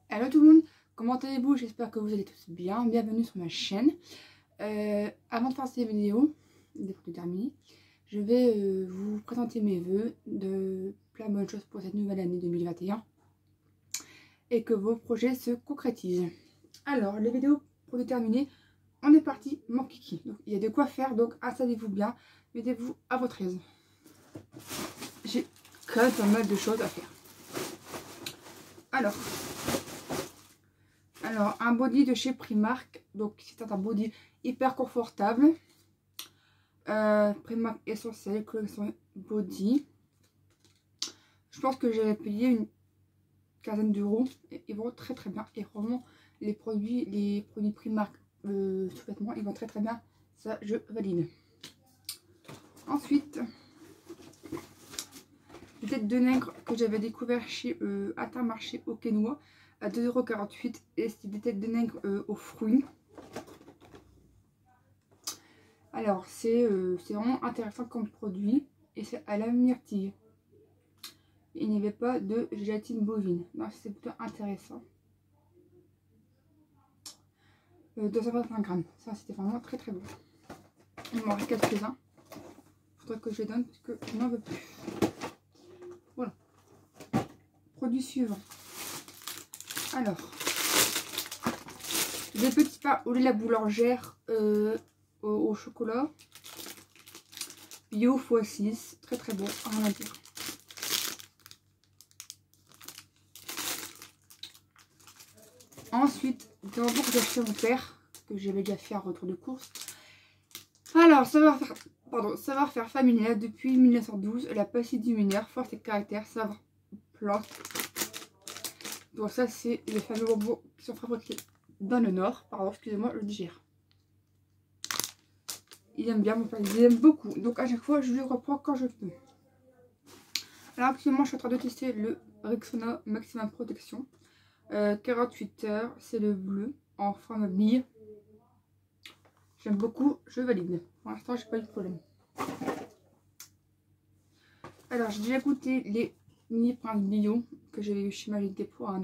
Hello tout le monde, comment allez-vous? J'espère que vous allez tous bien. Bienvenue sur ma chaîne. Avant de faire cette vidéo, des produits terminés, je vais vous présenter mes vœux de plein de bonnes choses pour cette nouvelle année 2021 et que vos projets se concrétisent. Alors, les vidéos produits terminés, on est parti, mon kiki. Donc, il y a de quoi faire, donc installez-vous bien, mettez-vous à votre aise. J'ai quand même pas mal de choses à faire. Alors, un body de chez Primark. Donc, c'est un body hyper confortable. Primark Essentiel, collection body. Je pense que j'avais payé une quinzaine d'euros. Ils vont très très bien. Et vraiment, les produits Primark sous-vêtements, ils vont très très bien. Ça, je valide. Ensuite, des têtes de nègre que j'avais découvert chez Intermarché au Quénois à 2,48 € et c'est des têtes de nègre aux fruits. Alors c'est vraiment intéressant comme produit et c'est à la myrtille. Il n'y avait pas de gélatine bovine, donc c'est plutôt intéressant. 225 grammes, ça c'était vraiment très très bon. Il m'en reste quelques-uns, faudrait que je les donne parce que je n'en veux plus. Voilà, produit suivant. Alors, des petits pains au lait la boulangère au chocolat. Bio x6, très très bon, rien à dire. Ensuite, des bonbons que j'ai acheté à mon père, que j'avais déjà fait un retour de course. Alors, savoir-faire familial depuis 1912, la pastille d'immunitaire, force et caractère, savoir plante. Donc ça, c'est les fameux bonbons qui sont fabriqués dans le Nord. Pardon, excusez-moi, je digère. Il aime bien mon père, il aime beaucoup. Donc à chaque fois, je le reprends quand je peux. Alors actuellement, je suis en train de tester le Rexona Maximum Protection. 48 heures, c'est le bleu en forme bille. J'aime beaucoup, je valide. Pour l'instant, j'ai pas eu de problème. Alors, j'ai déjà goûté les mini Prince bio que j'avais eu chez Magic Dépôt à 1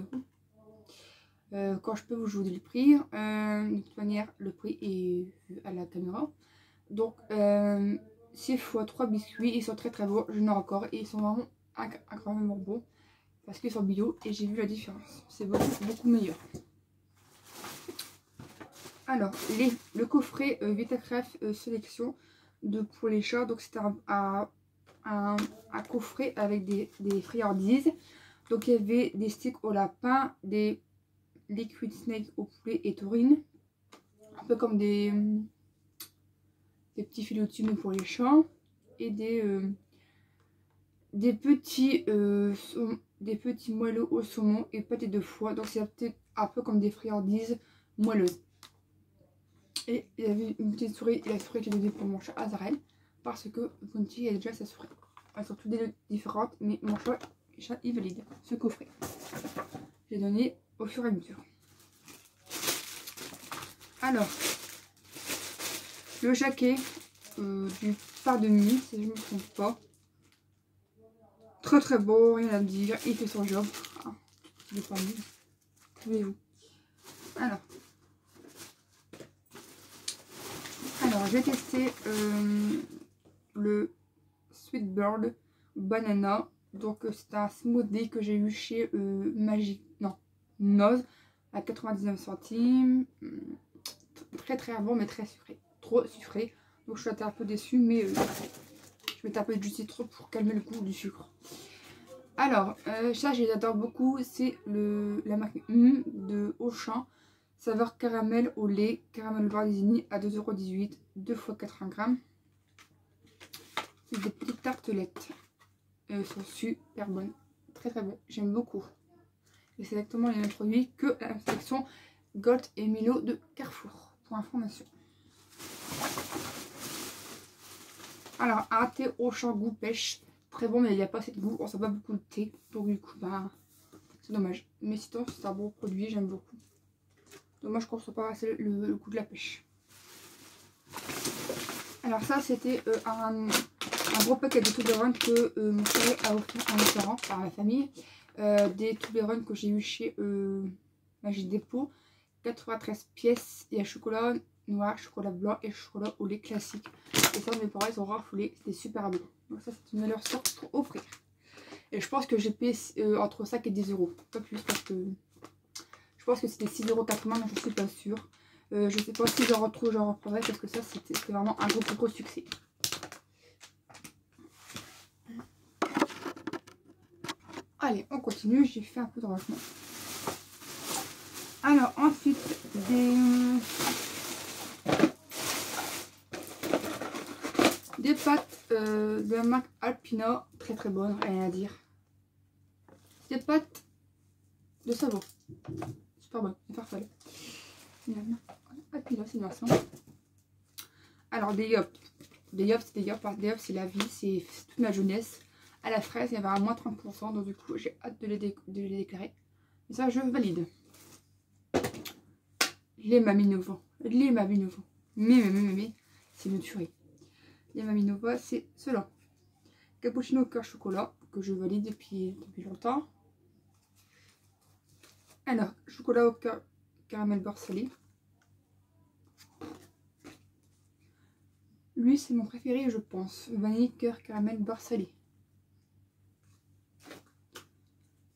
€. Quand je peux, vous vous dis le prix. De toute manière, le prix est vu à la caméra. Donc, 6 x 3 biscuits, ils sont très très beaux. J'en ai encore et ils sont vraiment incroyablement bons parce qu'ils sont bio et j'ai vu la différence. C'est beaucoup meilleur. Alors, le coffret Vitacraft sélection pour les chats. Donc, c'est un coffret avec des friandises. Donc, il y avait des sticks au lapin, des liquid snake au poulet et taurine. Un peu comme des petits filets au-dessus pour les chats. Et des petits moelleux au saumon et pâté de foie. Donc, c'est peut-être un peu comme des friandises moelleuses. Et il y avait une petite souris, et la souris que j'ai donnée pour mon chat Azrael. Parce que Bounty a déjà sa souris. Elles sont toutes différentes, mais mon chat il valide ce coffret. J'ai donné au fur et à mesure. Alors, le jaquet du phare de nuit, si je ne me trompe pas. Très très beau, rien à dire, il fait son job. Ah, il est pas mieux. Trouvez-vous. Alors, j'ai testé le Sweet Bird Banana. Donc, c'est un smoothie que j'ai eu chez Noz à 99 centimes. Très très bon, mais très sucré. Trop sucré. Donc, je suis un peu déçue, mais je vais taper du citron pour calmer le goût du sucre. Alors, ça, je les adore beaucoup. C'est la marque de Auchan. Saveur caramel au lait, caramel beurre désigné à 2,18 €, 2 x 80 grammes. C'est des petites tartelettes. Elles sont super bonnes. Très très bon. J'aime beaucoup. Et c'est exactement les mêmes produits que la section Gold et Milo de Carrefour. Pour information. Alors, un thé Auchan goût pêche. Très bon, mais il n'y a pas assez de goût. On sent pas beaucoup de thé. Donc du coup, c'est dommage. Mais sinon, c'est un bon produit. J'aime beaucoup. Dommage qu'on ne ressent pas assez le goût de la pêche. Alors ça, c'était un gros paquet de Toblerone que mon frère a offert à mes parents, par la famille. des Toblerone que j'ai eu chez Magic Dépôt. 93 pièces. Il y a chocolat noir, chocolat blanc et chocolat au lait classique. Et ça, mes parents, ils ont raffolé. C'était super bon. Donc ça, c'est une meilleure sorte pour offrir. Et je pense que j'ai payé entre 5 et 10 euros. Pas plus parce que je pense que c'était 6,80 €, mais je suis pas sûre. Je sais pas si j'en retrouve, j'en reprendrai parce que ça, c'était vraiment un gros succès. Allez, on continue. J'ai fait un peu de rangement. Alors, ensuite, des pâtes de la marque Alpina. Très bonnes, rien à dire. Des pâtes de savon. Super bonnes, farfales. Alpina, c'est une façon. Alors, des Yop. Des Yop, c'est des Yop. Des Yop, c'est la vie, c'est toute ma jeunesse. À la fraise, il y avait à moins 30%. Donc, du coup, j'ai hâte de les déclarer. Et ça, je valide. Les Mamie Nova. Les Mamie Nova. Mais, c'est une tuerie. Les Mamie Nova, c'est cela. Cappuccino au cœur chocolat, que je valide depuis longtemps. Alors, chocolat au cœur, caramel beurre salé. Lui, c'est mon préféré, je pense. Vanille, cœur, caramel, beurre salé.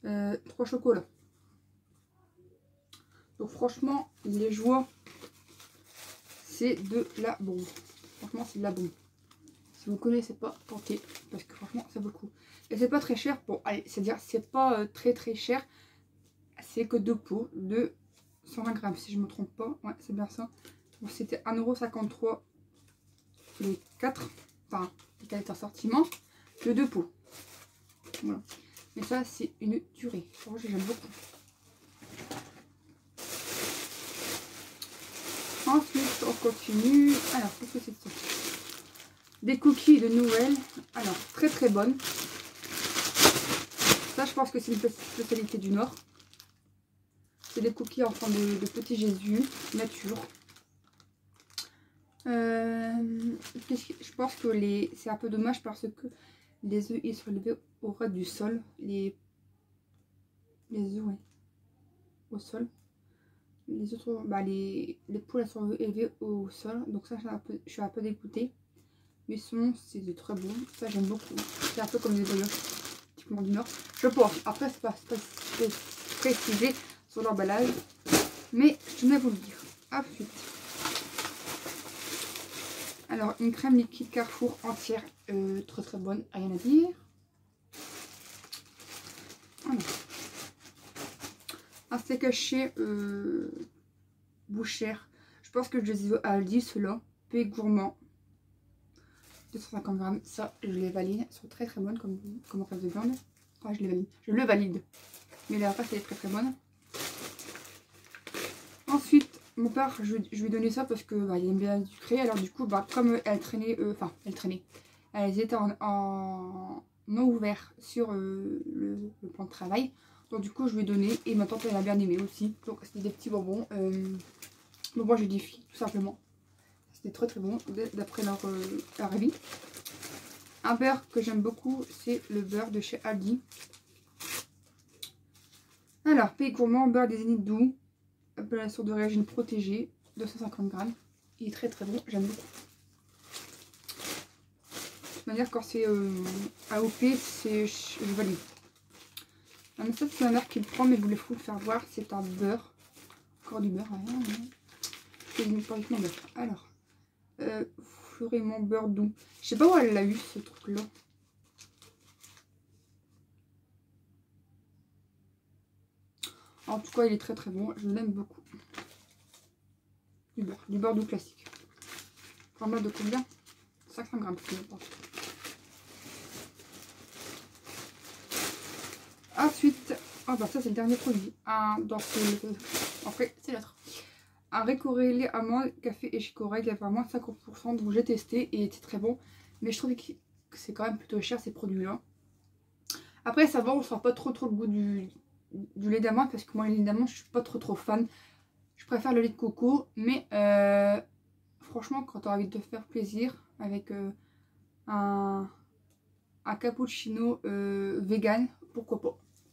3 chocolats. Donc franchement, les joies, c'est de la bombe. Franchement, c'est de la bombe. Si vous connaissez pas, tentez. Parce que franchement, ça vaut le coup. Et c'est pas très cher. Bon, allez, c'est-à-dire, c'est pas très cher. C'est que 2 pots de 120 grammes, si je me trompe pas. Ouais, c'est bien ça. Donc c'était 1,53 € les 4. Enfin, les 4 assortiments. Que 2 pots. Voilà. Mais ça, c'est une tuerie. J'aime beaucoup. Ensuite, on continue. Alors, qu'est-ce que c'est ça? Des cookies de Noël. Alors, très bonnes. Ça, je pense que c'est une spécialité du Nord. C'est des cookies en forme de petit Jésus, nature. Je pense que c'est un peu dommage parce que les œufs ils sont élevés au ras du sol. Les œufs, ouais, au sol. Les autres, bah les poules elles sont élevées au sol. Donc ça, je suis un peu dégoûtée. Mais sinon, c'est de très bon. Ça, j'aime beaucoup. C'est un peu comme des brioches typiquement du Nord. Je pense. Après, c'est pas précisé sur l'emballage. Mais je tenais à vous le dire. Ensuite. Alors, une crème liquide Carrefour entière. Très bonne. Rien à dire. Voilà. Un steak haché bouchère. Je pense que je les ai à Aldi, ceux-là. Pays gourmand. 250 grammes. Ça, je les valide. Elles sont très bonnes comme reste de viande. Enfin, je les valide. Je le valide. Mais la face, elle est très bonne. Ensuite, mon père, je lui ai donné ça parce que il aime bien le sucré. Alors du coup, comme elle traînait, elles étaient en non ouvert sur le plan de travail. Donc du coup, je lui ai donné et ma tante elle a bien aimé aussi. Donc c'était des petits bonbons. Bonbons j'ai des filles, tout simplement. C'était très bon d'après leur avis. Un beurre que j'aime beaucoup, c'est le beurre de chez Aldi. Alors, pays gourmand, beurre des Zéniths doux. Appellation d'origine protégée, 250 grammes. Il est très bon, j'aime beaucoup. De toute manière, quand c'est AOP, je valide. Ah, mais ça, c'est ma mère qui le prend, mais je voulais vous le faire voir. C'est un beurre. Encore du beurre, rien. C'est uniquement beurre. Alors, Fleurimont beurre doux. Je sais pas où elle l'a eu, ce truc-là. En tout cas, il est très bon. Je l'aime beaucoup. Du beurre doux classique. Format de combien? 500 grammes. Ensuite, ça c'est le dernier produit. Après, c'est l'autre. Un récoré lait amande, café et chicorée. Il y avait vraiment 50%. Donc j'ai testé et il était très bon. Mais je trouve que c'est quand même plutôt cher ces produits-là. Après, ça va, on sent pas trop le goût du lait d'amande. Parce que moi, le lait d'amande, je suis pas trop fan. Je préfère le lait de coco. Mais franchement, quand tu as envie de te faire plaisir avec un cappuccino vegan, pourquoi pas.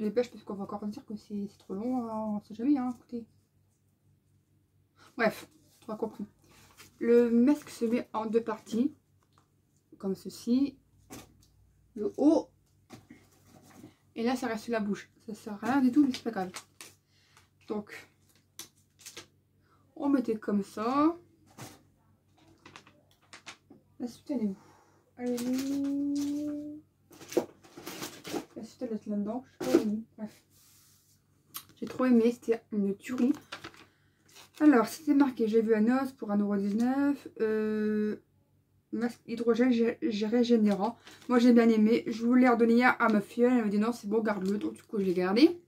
Je dépêche parce qu'on va encore dire que c'est trop long, on sait jamais, hein, écoutez. Bref, tu as compris. Le masque se met en 2 parties, comme ceci. Le haut, et là ça reste la bouche. Ça sert à rien du tout, mais c'est pas grave. Donc, on mettait comme ça. La suite elle est où? Elle est où? La suite elle est là-dedans. Je sais pas où. Bref. J'ai trop aimé, c'était une tuerie. Alors, c'était marqué, j'ai vu un os pour 1,19 €. Masque hydrogène régénérant. Moi j'ai bien aimé. Je voulais en donner un à ma fille. Elle m'a dit non, c'est bon, garde-le. Donc du coup, je l'ai gardé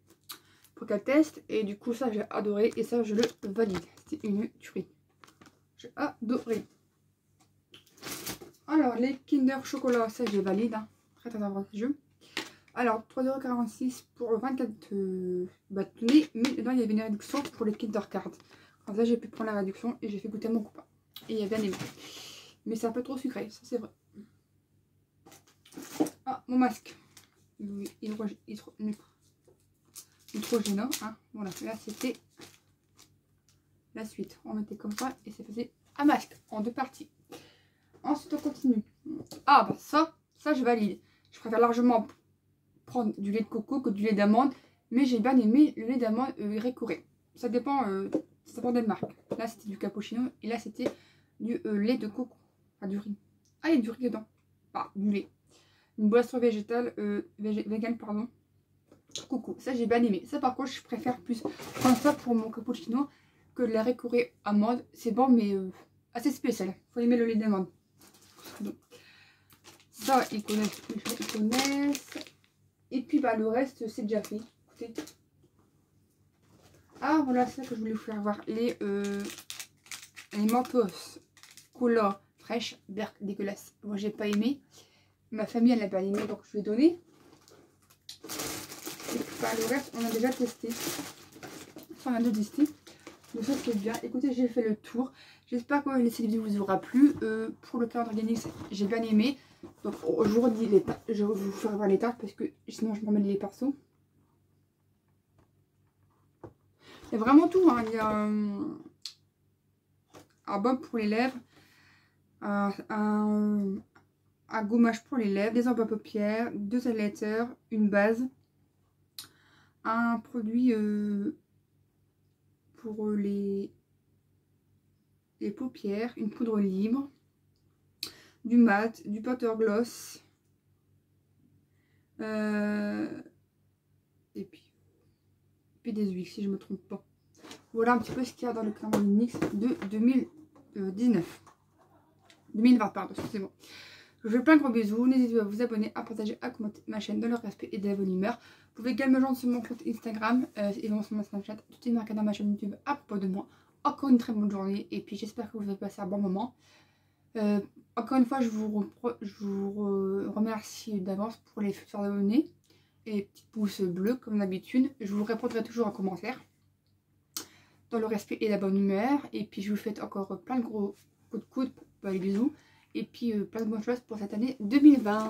pour qu'elle teste. Et du coup, ça j'ai adoré. Et ça, je le valide. C'était une tuerie. J'ai adoré. Alors, les Kinder Chocolat, ça j'ai valide. Hein. Très avantageux. Alors, 3,46 € pour 24 bâtonnets. Mais dedans, il y avait une réduction pour les Kinder Card. Comme ça, j'ai pu prendre la réduction et j'ai fait goûter à mon copain. Et il a bien aimé. Mais c'est un peu trop sucré, ça c'est vrai. Ah, mon masque. Hydrogénant. Hein. Voilà, là c'était la suite. On mettait comme ça et ça faisait un masque en 2 parties. Ensuite, on continue. Ah, bah ça je valide. Je préfère largement prendre du lait de coco que du lait d'amande. Mais j'ai bien aimé le lait d'amande récoré. Ça dépend des marques. Là, c'était du cappuccino et là, c'était du lait de coco. Du riz. Ah, il y a du riz dedans. Ah, du lait. Une boisson végétale, vegan, pardon. Coco. Ça, j'ai bien aimé. Ça, par contre, je préfère plus prendre ça pour mon cappuccino que la récorée amande. C'est bon, mais assez spécial. Faut aimer le lait d'amande. Ça, ils connaissent. Et puis, bah, le reste, c'est déjà fait. Écoutez. Ah, voilà, c'est ça que je voulais vous faire voir. Les Mentos couleur fraîche, vert dégueulasse. Moi j'ai pas aimé. Ma famille elle a pas aimé, donc je lui ai donné. Et puis, bah, le reste on a déjà testé. Ça on a déjà testé. Donc ça c'est bien. Écoutez, j'ai fait le tour. J'espère que cette vidéo vous aura plu. Pour le cadre organique, j'ai bien aimé. Donc je vous redis les tartes. Je vais vous faire voir les tartes parce que sinon je m'emmène les pinceaux. Il y a vraiment tout. Hein. Il y a un baume pour les lèvres. Un gommage pour les lèvres, des embaumes à paupières, 2 highlighters, une base, un produit pour les paupières, une poudre libre, du mat, du powder gloss, et puis des huiles si je me trompe pas. Voilà un petit peu ce qu'il y a dans le calendrier mix de 2020, pardon, excusez-moi. Je vous fais plein de gros bisous. N'hésitez pas à vous abonner, à partager, à commenter ma chaîne dans le respect et de la bonne humeur. Vous pouvez également me joindre sur mon compte Instagram et sur mon Snapchat. Tout est marqué dans ma chaîne YouTube à propos de moi. Encore une très bonne journée et puis j'espère que vous avez passé un bon moment. Encore une fois, je vous remercie d'avance pour les futurs abonnés et les petits pouces bleus comme d'habitude. Je vous répondrai toujours en commentaire dans le respect et la bonne humeur. Et puis je vous fais encore plein de gros coups de coude, les bisous. Et puis plein de bonnes choses pour cette année 2020.